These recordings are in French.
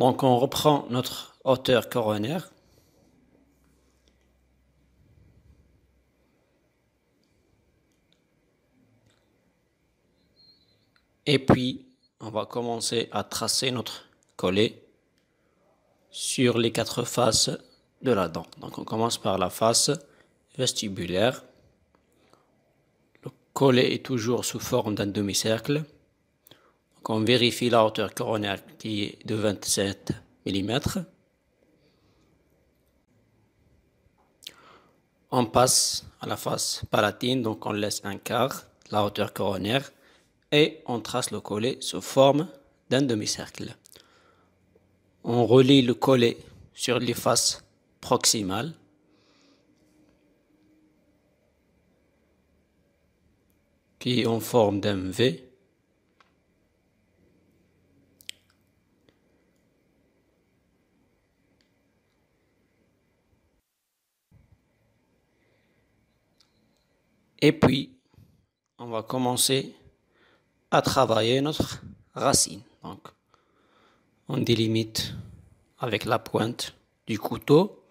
Donc on reprend notre hauteur coronaire. Et puis, on va commencer à tracer notre collet sur les 4 faces de la dent. Donc on commence par la face vestibulaire. Le collet est toujours sous forme d'un demi-cercle. Donc on vérifie la hauteur coronaire qui est de 27 mm. On passe à la face palatine, donc on laisse un quart de la hauteur coronaire et on trace le collet sous forme d'un demi-cercle. On relie le collet sur les faces proximales. Qui est en forme d'un V. Et puis, on va commencer à travailler notre racine. Donc, on délimite avec la pointe du couteau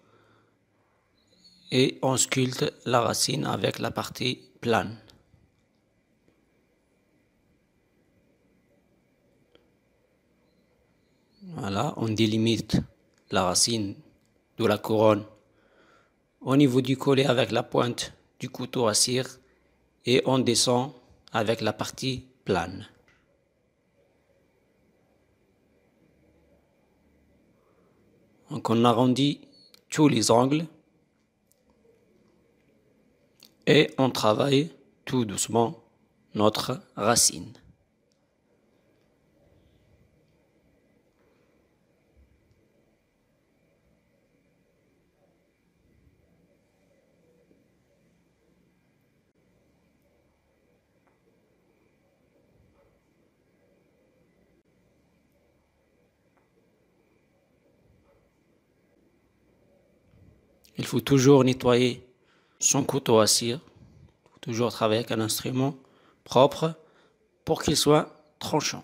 et on sculpte la racine avec la partie plane. Voilà, on délimite la racine de la couronne au niveau du collet avec la pointe du couteau à cire et on descend avec la partie plane. Donc on arrondit tous les angles et on travaille tout doucement notre racine. Il faut toujours nettoyer son couteau à cire. Il faut toujours travailler avec un instrument propre pour qu'il soit tranchant.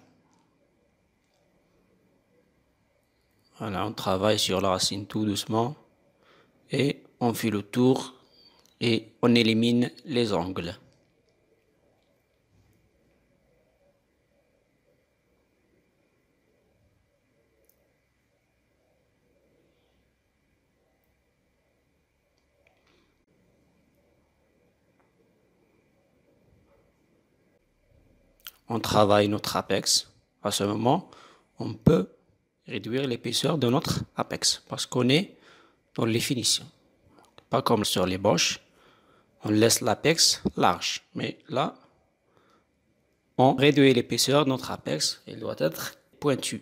Voilà, on travaille sur la racine tout doucement et on fait le tour et on élimine les angles. On travaille notre apex. À ce moment, on peut réduire l'épaisseur de notre apex parce qu'on est dans les finitions. Pas comme sur les broches, on laisse l'apex large. Mais là, on réduit l'épaisseur de notre apex. Il doit être pointu.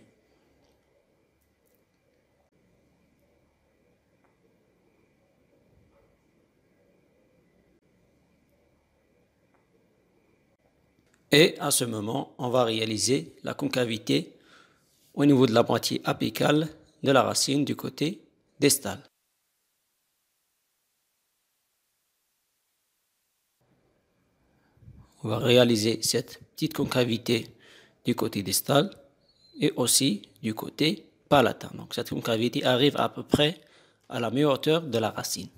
Et à ce moment, on va réaliser la concavité au niveau de la moitié apicale de la racine du côté distal. On va réaliser cette petite concavité du côté distal et aussi du côté palatin. Donc cette concavité arrive à peu près à la même hauteur de la racine.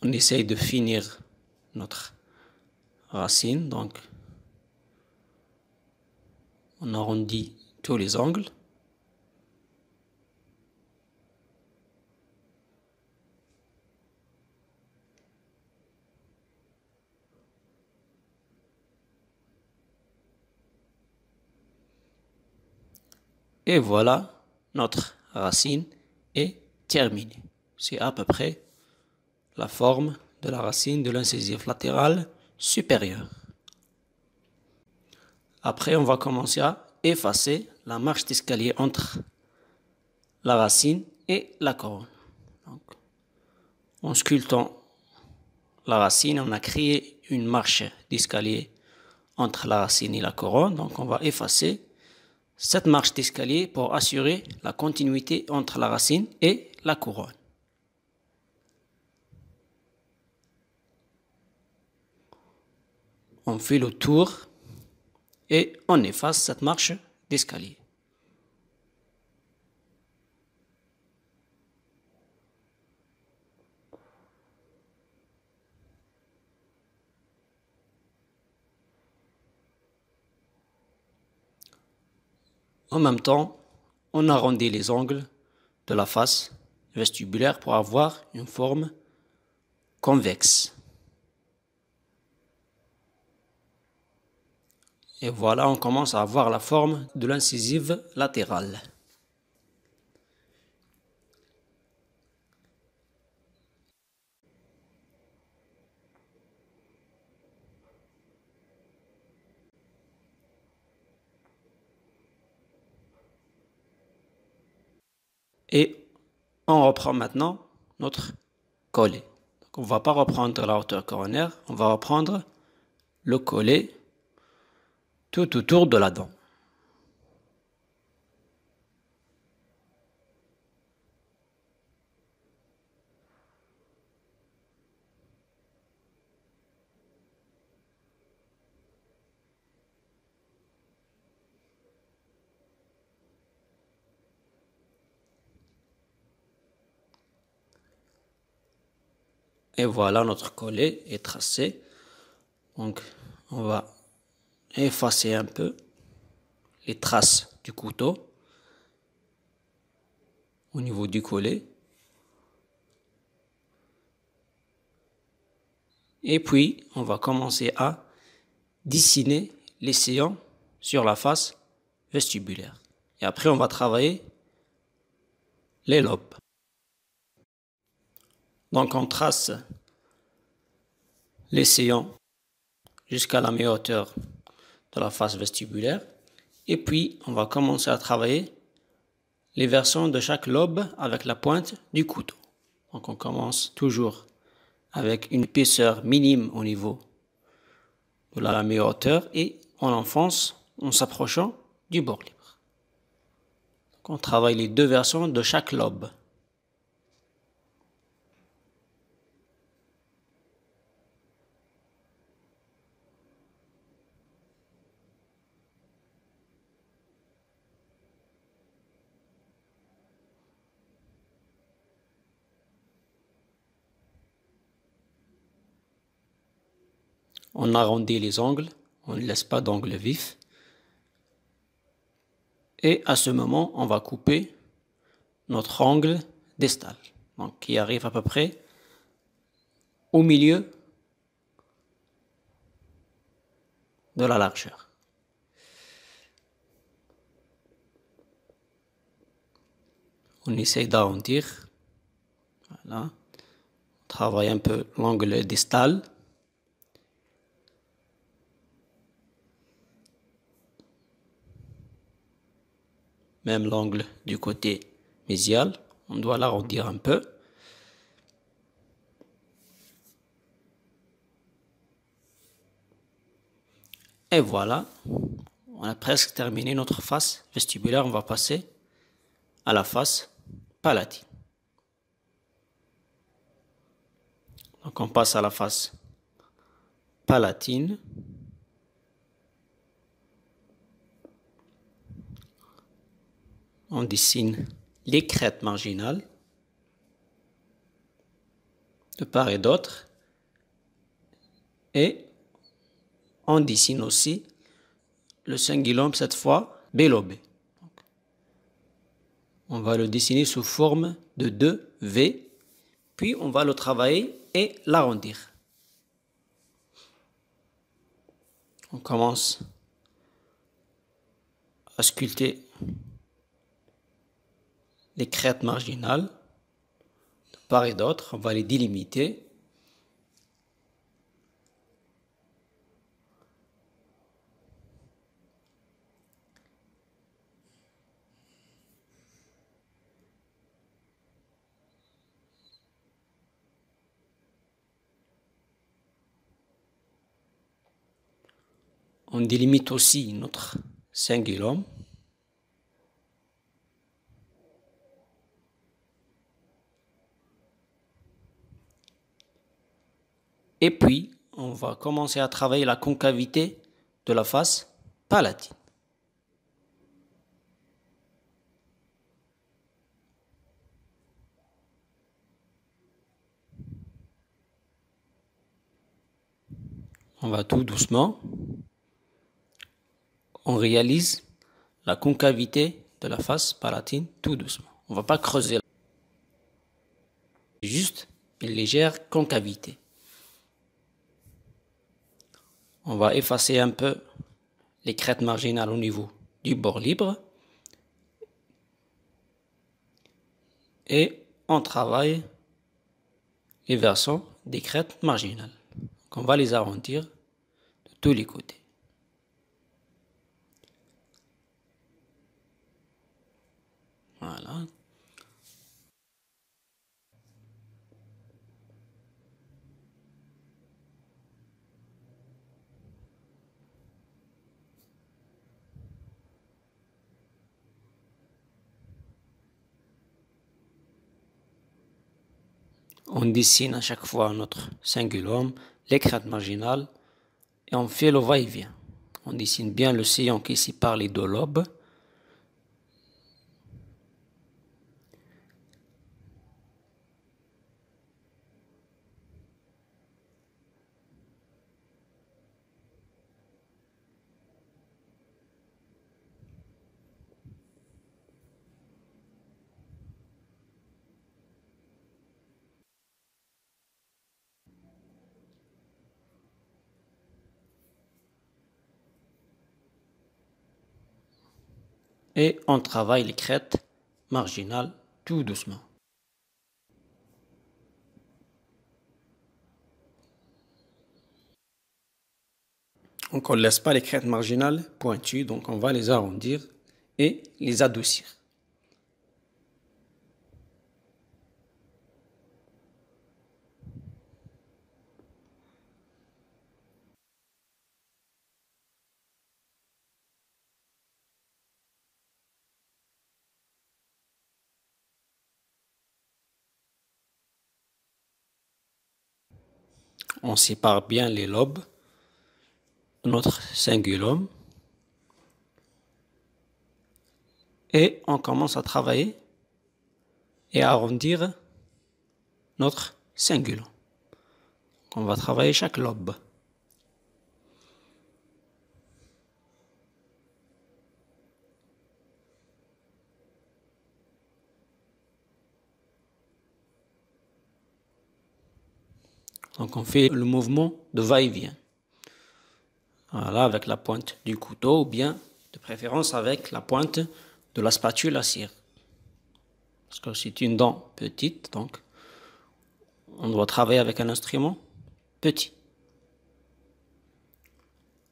On essaye de finir notre racine, donc on arrondit tous les angles. Et voilà, notre racine est terminée. C'est à peu près la forme de la racine de l'incisif latéral supérieur. Après, on va commencer à effacer la marche d'escalier entre la racine et la couronne. Donc, en sculptant la racine, on a créé une marche d'escalier entre la racine et la couronne. Donc, on va effacer cette marche d'escalier pour assurer la continuité entre la racine et la couronne. on fait le tour et on efface cette marche d'escalier. En même temps, on arrondit les angles de la face vestibulaire pour avoir une forme convexe. Et voilà, on commence à avoir la forme de l'incisive latérale. Et on reprend maintenant notre collet. Donc on ne va pas reprendre la hauteur coronaire, on va reprendre le collet tout autour de la dent. Et voilà, notre collet est tracé. Donc on va effacer un peu les traces du couteau au niveau du collet. Et puis, on va commencer à dessiner les sillons sur la face vestibulaire. Et après, on va travailler les lobes. Donc, on trace les sillons jusqu'à la mi-hauteur de la face vestibulaire. Et puis, on va commencer à travailler les versants de chaque lobe avec la pointe du couteau. Donc, on commence toujours avec une épaisseur minime au niveau de la mi-hauteur et on enfonce en s'approchant du bord libre. Donc, on travaille les deux versants de chaque lobe. On arrondit les angles, on ne laisse pas d'angle vif. Et à ce moment, on va couper notre angle distal, donc qui arrive à peu près au milieu de la largeur. On essaye d'arrondir. Voilà. On travaille un peu l'angle distal. Même l'angle du côté mésial, on doit l'arrondir un peu. Et voilà, on a presque terminé notre face vestibulaire. On va passer à la face palatine. Donc on passe à la face palatine. On dessine les crêtes marginales de part et d'autre. Et on dessine aussi le cingulum, cette fois bilobé. On va le dessiner sous forme de 2 V, puis on va le travailler et l'arrondir. On commence à sculpter les crêtes marginales de part et d'autre. On va les délimiter. On délimite aussi notre cingulum. Et puis, on va commencer à travailler la concavité de la face palatine. On va tout doucement. On réalise la concavité de la face palatine tout doucement. On ne va pas creuser. Juste une légère concavité. On va effacer un peu les crêtes marginales au niveau du bord libre. Et on travaille les versants des crêtes marginales. Donc on va les arrondir de tous les côtés. Voilà. On dessine à chaque fois notre cingulum, les crêtes marginales et on fait le va-et-vient. On dessine bien le sillon qui sépare les deux lobes. Et on travaille les crêtes marginales tout doucement. Donc on ne laisse pas les crêtes marginales pointues, donc on va les arrondir et les adoucir. On sépare bien les lobes de notre cingulum et on commence à travailler et à arrondir notre cingulum. On va travailler chaque lobe. Donc on fait le mouvement de va-et-vient. Voilà, avec la pointe du couteau ou bien de préférence avec la pointe de la spatule à cire. Parce que c'est une dent petite, donc on doit travailler avec un instrument petit.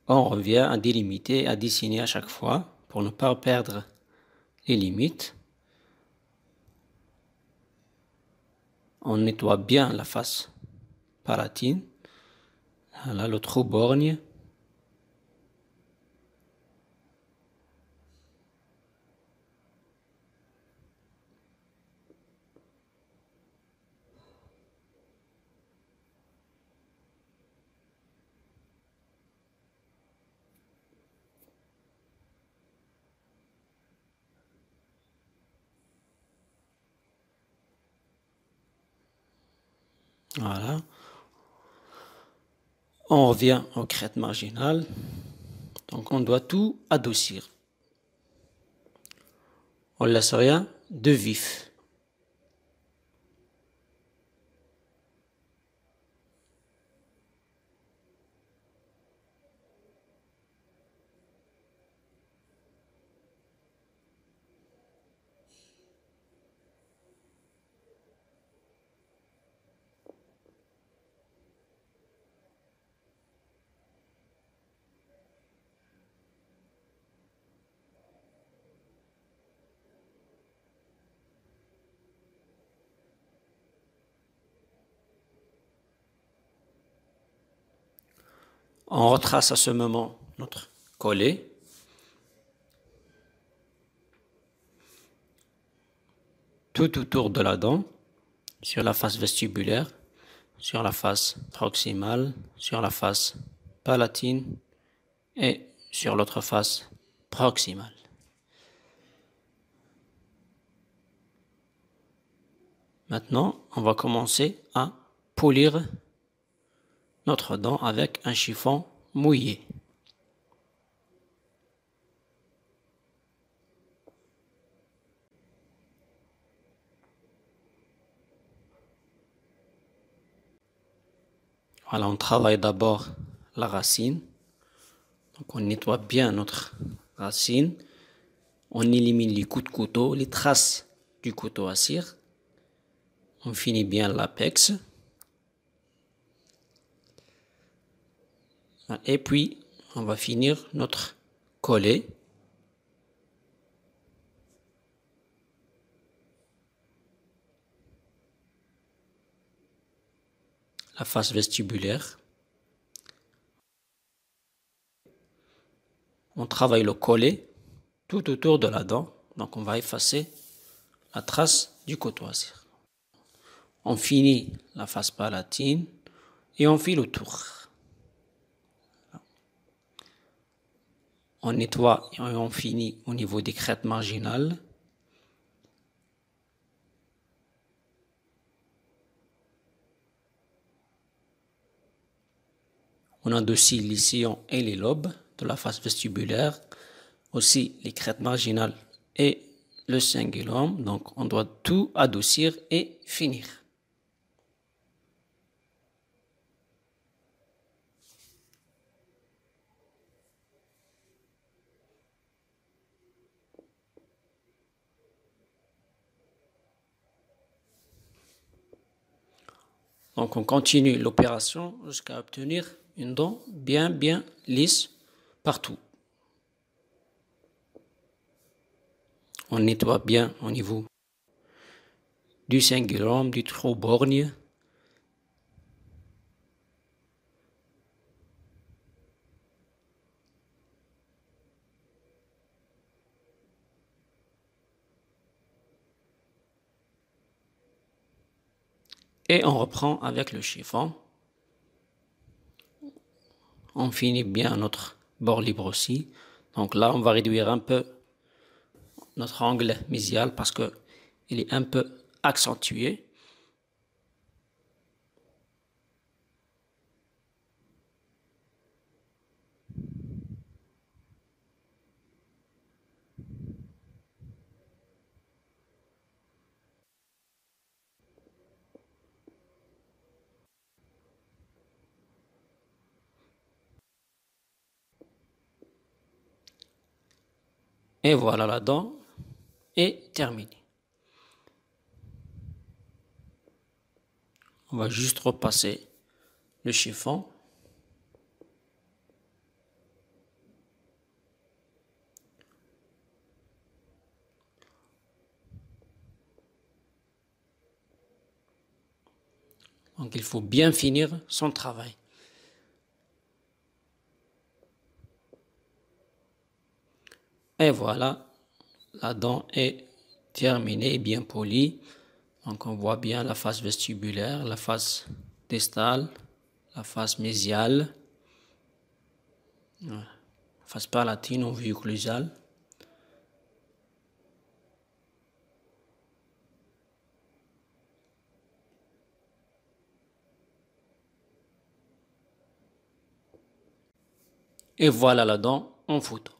On revient à délimiter, à dessiner à chaque fois pour ne pas perdre les limites. On nettoie bien la face palatine. Voilà le trou borgne. Voilà. On revient aux crêtes marginales. Donc on doit tout adoucir. On ne laisse rien de vif. On retrace à ce moment notre collet. Tout autour de la dent, sur la face vestibulaire, sur la face proximale, sur la face palatine et sur l'autre face proximale. Maintenant, on va commencer à polir notre dent avec un chiffon mouillé. Voilà, on travaille d'abord la racine. Donc on nettoie bien notre racine. On élimine les coups de couteau, les traces du couteau à cire. On finit bien l'apex. Et puis, on va finir notre collet. La face vestibulaire. On travaille le collet tout autour de la dent. Donc on va effacer la trace du couteau à cire. On finit la face palatine et on file autour. On nettoie et on finit au niveau des crêtes marginales. On adoucit les sillons et les lobes de la face vestibulaire, aussi les crêtes marginales et le cingulum. Donc on doit tout adoucir et finir. Donc on continue l'opération jusqu'à obtenir une dent bien lisse partout. On nettoie bien au niveau du cingulum, du trou borgne. Et on reprend avec le chiffon. On finit bien notre bord libre aussi. Donc là, on va réduire un peu notre angle mésial parce que il est un peu accentué. Et voilà, la dent est terminée. On va juste repasser le chiffon. Donc il faut bien finir son travail. Et voilà, la dent est terminée, bien polie. Donc on voit bien la face vestibulaire, la face distale, la face mésiale, la face palatine ou vue occlusale. Et voilà la dent en photo.